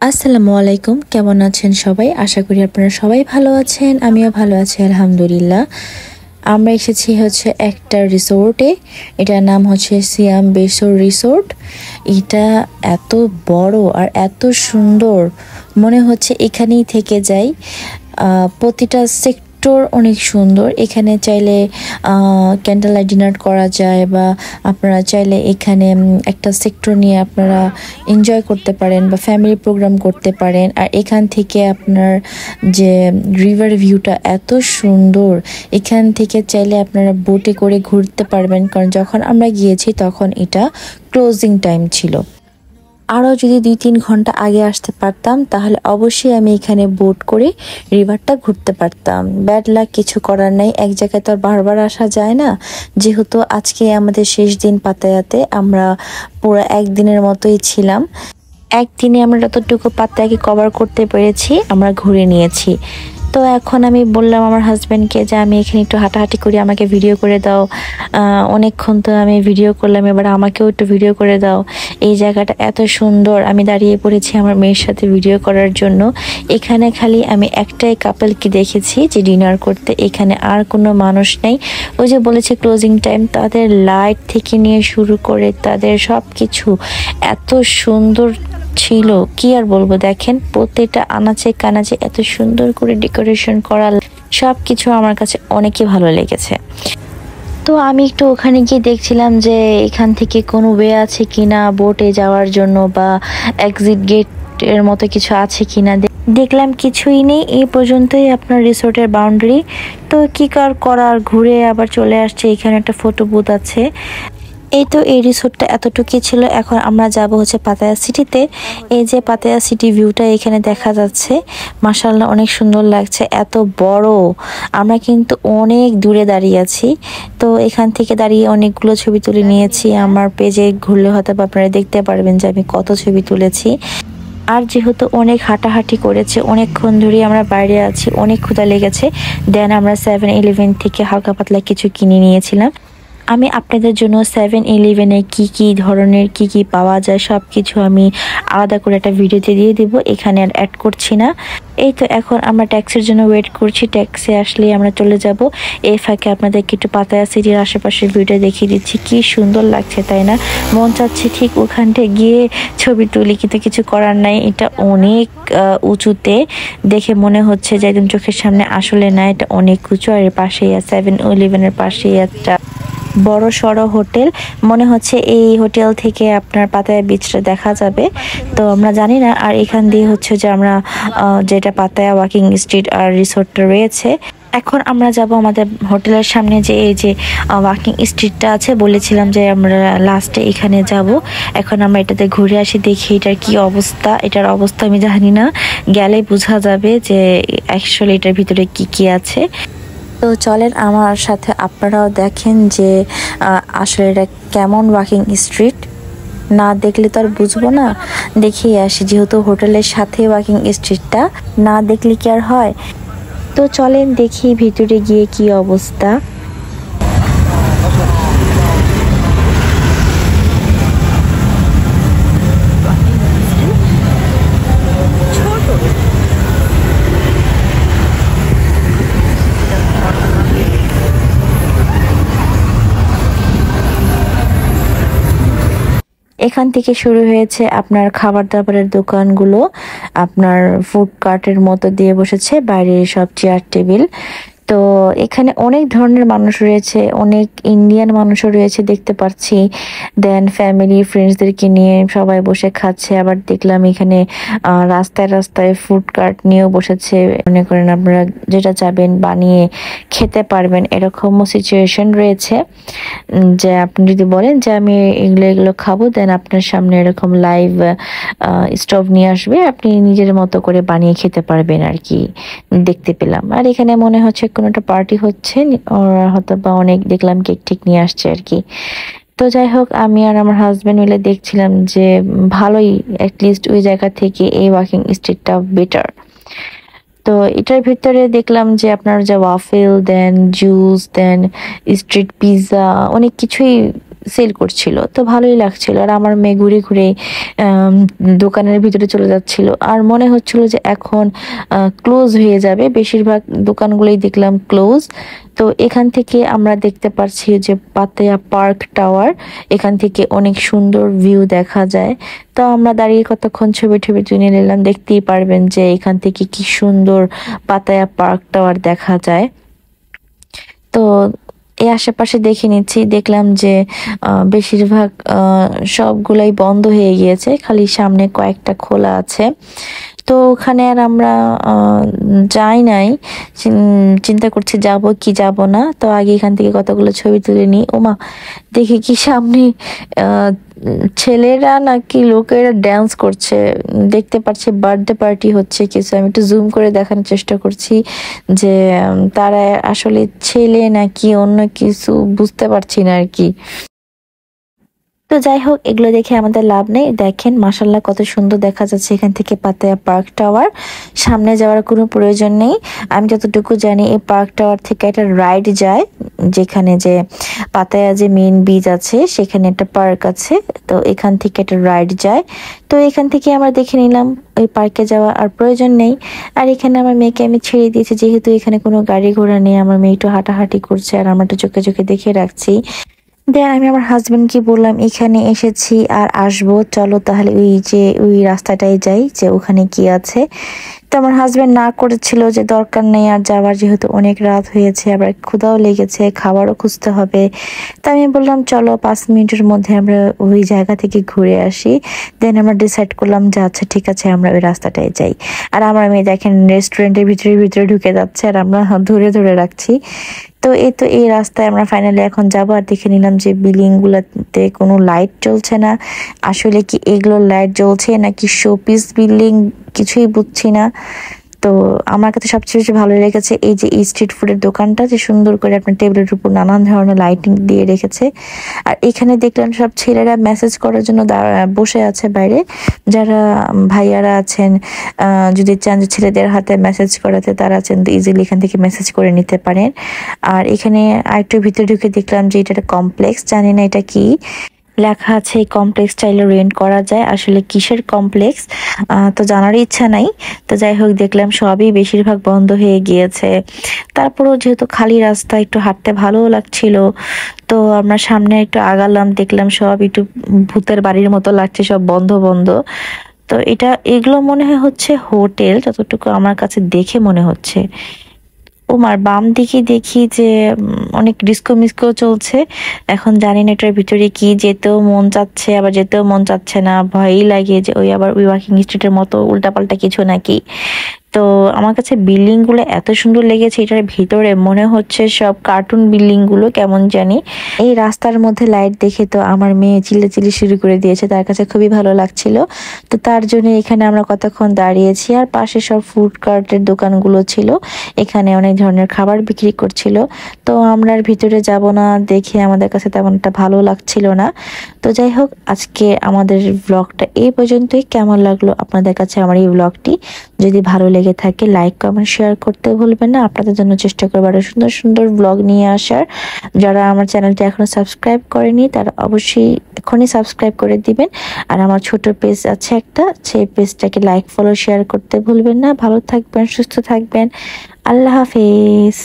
আসসালামু আলাইকুম, কেমন আছেন সবাই? আশা করি আপনারা সবাই ভালো আছেন। আমিও ভালো আছি আলহামদুলিল্লাহ। আমরা এসেছি হচ্ছে একটা রিসোর্টে। এটার নাম হচ্ছে সিয়াম বেসর রিসোর্ট। এটা এত বড় আর এত সুন্দর, মনে হচ্ছে এখানেই থেকে যাই। প্রতিটা সেক্টর অনেক সুন্দর। এখানে চাইলে ক্যান্ডেল লাইট ডিনার করা যায়, বা আপনারা চাইলে এখানে একটা সেক্টর নিয়ে আপনারা এনজয় করতে পারেন বা ফ্যামিলি প্রোগ্রাম করতে পারেন। আর এখান থেকে আপনার যে রিভার ভিউটা এত সুন্দর, এখান থেকে চাইলে আপনারা বোটে করে ঘুরতে পারবেন। কারণ যখন আমরা গিয়েছি তখন এটা ক্লোজিং টাইম ছিল। আরও যদি 2-3 ঘন্টা আগে আসতে পারতাম তাহলে অবশ্যই আমি এখানে বোট করে রিভারটা ঘুরতে পারতাম। ব্যাড লাক, কিছু করার নাই, এক জায়গায় তো আর বারবার আসা যায় না। যেহেতু আজকে আমাদের শেষ দিন পাতায়াতে, আমরা পুরো একদিনের মতোই ছিলাম। একদিনে আমরা যতটুকু পাতায়াকে কভার করতে পেরেছি আমরা ঘুরে নিয়েছি। তো এখন আমি বললাম আমার হাজব্যান্ডকে যে আমি এখানে একটু হাঁটাহাঁটি করি, আমাকে ভিডিও করে দাও। অনেকক্ষণ তো আমি ভিডিও করলাম, এবার আমাকেও একটু ভিডিও করে দাও। এই জায়গাটা এত সুন্দর। আমি দাঁড়িয়ে পড়েছি আমার মেয়ের সাথে ভিডিও করার জন্য। এখানে খালি আমি একটাই কাপলকে দেখেছি যে ডিনার করতে, এখানে আর কোনো মানুষ নেই। ওই যে বলেছে ক্লোজিং টাইম, তাদের লাইট থেকে নিয়ে শুরু করে তাদের সব কিছু এত সুন্দর ছিল, কি আর বলবো। দেখেন প্রত্যেকটা আনাচে কানাচে এত সুন্দর করে ডেকোরেশন করা, সবকিছু আমার কাছে অনেকই ভালো লেগেছে। তো আমি একটু ওখানে গিয়ে দেখছিলাম যে এখান থেকে কোনো ওয়ে আছে কিনা বোটে যাওয়ার জন্য, বা এক্সিট গেট এর মতো কিছু আছে কিনা। দেখলাম কিছুই নেই। এই পর্যন্তই আপনার রিসোর্টের বাউন্ডারি। তো কি করার, ঘুরে আবার চলে আসছে। এখানে একটা ফটো বুথ আছে। এই তো এই রিসোর্টটা এতটুকুই ছিল। এখন আমরা যাব হচ্ছে পাতায়া সিটিতে। এই যে পাতায়া সিটি ভিউটা এখানে দেখা যাচ্ছে, মাশাআল্লাহ অনেক সুন্দর লাগছে, এত বড়। আমরা কিন্তু অনেক দূরে দাঁড়িয়ে আছি। তো এখান থেকে দাঁড়িয়ে অনেকগুলো ছবি তুলে নিয়েছি। আমার পেজে ঘুরলে হয়তো আপনারা দেখতে পারবেন যে আমি কত ছবি তুলেছি। আর যেহেতু অনেক হাঁটাহাঁটি করেছে, অনেকক্ষণ ধরে আমরা বাইরে আছি, অনেক ক্ষুধা লেগেছে। দেন আমরা 7-11 থেকে হালকা পাতলা কিছু কিনে নিয়েছিলাম। আমি আপনাদের জন্য 7-11-এ কি ধরনের কি পাওয়া যায় সব কিছু আমি আলাদা করে একটা ভিডিওতে দিয়ে দিব, এখানে আর অ্যাড করছি না। এই তো এখন আমরা ট্যাক্সির জন্য ওয়েট করছি। ট্যাক্সি আসলেই আমরা চলে যাব। এই ফাঁকে আপনাদেরকে একটু পাতায়া সিটির আশেপাশের ভিডিও দেখিয়ে দিচ্ছি। কি সুন্দর লাগছে, তাই না? মন চাচ্ছে ঠিক ওখানটায় গিয়ে ছবি তুলি, কিন্তু কিছু করার নাই। এটা অনেক উঁচুতে, দেখে মনে হচ্ছে যে একদম চোখের সামনে, আসলে না, এটা অনেক উঁচু। আর এর পাশেই 7-11-এর পাশেই একটা বড় সড়ো হোটেল। মনে হচ্ছে এই হোটেল থেকে আপনার পাতায়া বিচটা দেখা যাবে। তো আমরা জানি না। আর এখান দিয়ে হচ্ছে যে আমরা যেটা পাতায়া ওয়াকিং স্ট্রিট আর রিসোর্টটা রয়েছে, এখন আমরা যাব আমাদের হোটেলের সামনে যে এই যে ওয়াকিং স্ট্রিটটা আছে, বলেছিলাম যে আমরা লাস্টে এখানে যাব। এখন আমরা এটাতে ঘুরে আসি, দেখি এটার কি অবস্থা। এটার অবস্থা আমি জানি না, গেলে বোঝা যাবে যে অ্যাকচুয়ালি এটার ভিতরে কি আছে। তো চলেন আমার সাথে আপনারাও দেখেন যে আসলে এটা কেমন ওয়াকিং স্ট্রিট। না দেখলে তো আর বুঝবো না, দেখেই আসি। যেহেতু হোটেলের সাথে ওয়াকিং স্ট্রিটটা, না দেখলে কি আর হয়। তো চলেন দেখি ভিতরে গিয়ে কি অবস্থা। এখান থেকে শুরু হয়েছে আপনার খাবার দাবারের দোকানগুলো, আপনার ফুড কার্টের মতো দিয়ে বসেছে, বাইরে সব চেয়ার টেবিল। তো এখানে অনেক ধরনের মানুষ রয়েছে, অনেক ইন্ডিয়ান মানুষও রয়েছে দেখতে পাচ্ছি। দেন ফ্যামিলি ফ্রেন্ডসদেরকে নিয়ে সবাই বসে খাচ্ছে। আবার দেখলাম এখানে রাস্তায় রাস্তায় ফুড কার্ট নিয়েও বসেছে। মনে করেন আপনারা যেটা চাবেন বানিয়ে খেতে পারবেন, এরকমও সিচুয়েশন রয়েছে। যে আপনি যদি বলেন যে আমি এগুলো খাবো, দেন আপনার সামনে এরকম লাইভ স্টোভ নিয়ে আসবে, আপনি নিজের মতো করে বানিয়ে খেতে পারবেন আর কি, দেখতে পেলাম। আর এখানে মনে হচ্ছে কোনো একটা পার্টি হচ্ছে, হয়তো বা অনেক দেখলাম কেক টেক নিয়ে আসছে আর কি। তো যাই হোক, আমি আর আমার হাজবেন্ড মিলে দেখছিলাম যে ভালোই, অ্যাটলিস্ট ওই জায়গা থেকে এই ওয়াকিং স্ট্রিটটা বেটার। তো এটার ভিতরে দেখলাম যে আপনার যে ওয়াফেল, দেন জুস, দেন স্ট্রিট পিৎজা, অনেক কিছুই সেল করছিল, তো ভালোই লাগছিল। আর আমার মেয়ে ঘুরে ঘুরে দোকানের ভিতরে চলে যাচ্ছিল, আর মনে হচ্ছিল যে এখন ক্লোজ হয়ে যাবে, বেশিরভাগ দোকানগুলোই দেখলাম ক্লোজ। তো এখান থেকে আমরা দেখতে পাচ্ছি যে পাতায়া পার্ক টাওয়ার, এখান থেকে অনেক সুন্দর ভিউ দেখা যায়। তো আমরা দাঁড়িয়ে কতক্ষণ ছবি টবি তুলে নিলাম, দেখতেই পারবেন যে এখান থেকে কি সুন্দর পাতায়া পার্ক টাওয়ার দেখা যায়। তো এই আশেপাশে দেখে নিচ্ছি, দেখলাম যে বেশিরভাগ সবগুলাই বন্ধ হয়ে গিয়েছে, খালি সামনে কয়েকটা খোলা আছে। তো ওখানে আর আমরা যাই নাই, চিন্তা করছি যাব কি যাব না। তো আগে এখান থেকে কতগুলো ছবি তুলে নিই। ওমা, দেখি কি সামনে ছেলেরা নাকি লোকেরা ড্যান্স করছে, দেখতে পাচ্ছি বার্থডে পার্টি হচ্ছে কিছু। আমি একটু জুম করে দেখানোর চেষ্টা করছি যে তারা আসলে ছেলে নাকি অন্য কিছু, বুঝতে পারছি না আর কি। তো যাই হোক, এগুলো দেখে আমাদের লাভ নেই। দেখেন মাশাল্লাহ কত সুন্দর দেখা যাচ্ছে এখান থেকে পাতায়া পার্ক টাওয়ার। সামনে যাওয়ার কোনো প্রয়োজন নেই। আমি যতটুকু জানি এই পার্ক টাওয়ার থেকে একটা রাইড যায়, যেখানে যে পাতায়া যে মেইন বিচ আছে সেখানে একটা পার্ক আছে, তো এখান থেকে একটা রাইড যায়। তো এখান থেকে আমরা দেখে নিলাম, ওই পার্কে যাওয়া আর প্রয়োজন নেই। আর এখানে আমার মেয়েকে আমি ছেড়ে দিয়েছি, যেহেতু এখানে কোনো গাড়ি ঘোড়া নেই। আমার মেয়ে একটু হাঁটাহাঁটি করছে আর আমরা একটু চোখে চোখে দেখে রাখছি। দেন আমি আমার হাজবেন্ডকে বললাম এখানে এসেছি আর আসবো, চলো তাহলে ওই রাস্তাটাই যাই, যে ওখানে কি আছে। তো আমার হাজবেন্ড না করেছিল যে দরকার নেই আর যাওয়ার, যেহেতু অনেক রাত হয়েছে, আবার ক্ষুধাও লেগেছে, খাবারও খুঁজতে হবে। তো আমি বললাম চলো 5 মিনিটের মধ্যে আমরা ওই জায়গা থেকে ঘুরে আসি। দেন আমরা ডিসাইড করলাম যে আচ্ছা ঠিক আছে আমরা ওই রাস্তাটায় যাই। আর আমার মেয়ে দেখেন রেস্টুরেন্টের ভিতরে ভিতরে ঢুকে যাচ্ছে আর আমরা ধরে ধরে রাখছি। তো এই রাস্তায় আমরা ফাইনালি এখন যাবো। আর দেখে নিলাম যে বিল্ডিং গুলাতে কোনো লাইট জ্বলছে না, আসলে কি এগুলো লাইট জ্বলছে নাকি শোপিস বিল্ডিং, কিছুই বুঝছি না। তো আমার কাছে সবচেয়ে বেশি ভালো লেগেছে এই যে স্ট্রিট ফুডের দোকানটা, যে সুন্দর করে আপনার টেবিলের উপর নানান ধরনের লাইটিং দিয়ে রেখেছে। আর এখানে দেখলাম সব ছেলেরা মেসেজ করার জন্য বসে আছে বাইরে, যারা ভাইয়ারা আছেন যদি চান যে ছেলেদের হাতে মেসেজ করাতে, তারা আছেন ইজিলি এখান থেকে মেসেজ করে নিতে পারেন। আর এখানে আরেকটু ভিতরে ঢুকে দেখলাম যে এটা একটা কমপ্লেক্স, জানি না এটা কি লেখা আছে। এই কমপ্লেক্স চাইলে রেন্ট করা যায়, আসলে কিসের কমপ্লেক্স তো জানার ইচ্ছা নাই। তো যাই হোক, দেখলাম সবই বেশিরভাগ বন্ধ হয়ে গিয়েছে। তারপরেও যেহেতু খালি রাস্তা, একটু হাঁটতে ভালোও লাগছিল। তো আমরা সামনে একটু আগালাম, দেখলাম সব একটু ভূতের বাড়ির মতো লাগছে, সব বন্ধ বন্ধ। তো এগুলো মনে হচ্ছে হোটেল, যতটুকু আমার কাছে দেখে মনে হচ্ছে। ওমার বাম দিকে দেখি যে অনেক ডিস্কো মিস্কো চলছে। এখন জানি না এটার ভিতরে কি, যেতেও মন চাচ্ছে আবার যেতেও মন চাচ্ছে না, ভয়ই লাগে যে ওই আবার ওই ওয়াকিং স্ট্রিটের মতো উল্টাপাল্টা কিছু নাকি। তো আমার কাছে বিল্ডিং গুলো এত সুন্দর লেগেছে, এটার ভিতরে মনে হচ্ছে সব কার্টুন বিল্ডিং গুলো, কেমন জানি। এই রাস্তার মধ্যে লাইট দেখে তো আমার মেয়ে চিল্লাচিল্লি শুরু করে দিয়েছে, তার কাছে খুবই ভালো লাগছিল। তো তার জন্য এখানে আমরা কতক্ষণ দাঁড়িয়েছি। আর পাশে সব ফুড কার্টের দোকানগুলো ছিল, এখানে অনেক ধরনের খাবার বিক্রি করছিল। তো আমরা আর ভিতরে যাব না, দেখে আমাদের কাছে তেমন একটা ভালো লাগছিল না। তো যাই হোক, আজকে আমাদের ব্লগটা এই পর্যন্তই। কেমন লাগলো আপনাদের কাছে আমার এই ব্লগটি? যদি ভালো লেগে থাকে লাইক কমেন্ট শেয়ার করতে ভুলবেন না। আপনাদের জন্য চেষ্টা করবো আরো সুন্দর সুন্দর ব্লগ নিয়ে আসার। যারা আমার চ্যানেলটি এখনো সাবস্ক্রাইব করেনি তারা অবশ্যই এখনই সাবস্ক্রাইব করে দিবেন। আর আমার ছোট পেজ আছে একটা, সেই পেজটাকে লাইক ফলো শেয়ার করতে ভুলবেন না। ভালো থাকবেন, সুস্থ থাকবেন। আল্লাহ হাফেজ।